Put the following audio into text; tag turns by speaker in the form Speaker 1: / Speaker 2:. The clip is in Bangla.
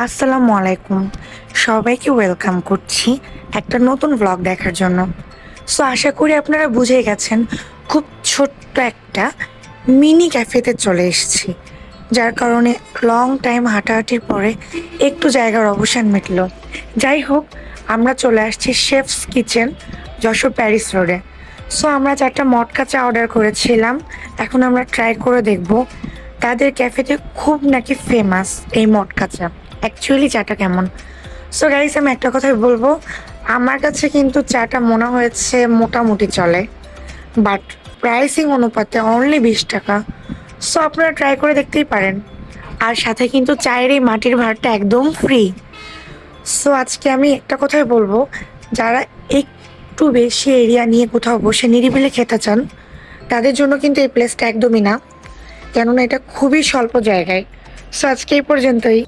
Speaker 1: আসসালামু আলাইকুম। সবাইকে ওয়েলকাম করছি একটা নতুন ব্লগ দেখার জন্য। সো আশা করি আপনারা বুঝে গেছেন খুব ছোট্ট একটা মিনি ক্যাফেতে চলে এসেছি। যার কারণে লং টাইম হাঁটাহাঁটির পরে একটু জায়গার অবসান মিটল। যাই হোক, আমরা চলে আসছি শেফস কিচেন, যশোর প্যারিস রোডে। সো আমরা 4টা মটকা চা অর্ডার করেছিলাম। এখন আমরা ট্রাই করে দেখব তাদের ক্যাফেতে খুব নাকি ফেমাস এই মটকা চা। অ্যাকচুয়ালি চাটা কেমন। সো গাইস, আমি একটা কথাই বলবো, আমার কাছে কিন্তু চাটা মনে হয়েছে মোটামুটি চলে, বাট প্রাইসিং অনুপাতে অনলি 20 টাকা। সো আপনারা ট্রাই করে দেখতেই পারেন। আর সাথে কিন্তু চায়ের এই মাটির ভাড়টা একদম ফ্রি। সো আজকে আমি একটা কথাই বলবো, যারা একটু বেশি এরিয়া নিয়ে কোথাও বসে নিরিবিলি খেতে চান তাদের জন্য কিন্তু এই প্লেসটা একদমই না, কেননা এটা খুবই স্বল্প জায়গায়। সো আজকে এই পর্যন্তই।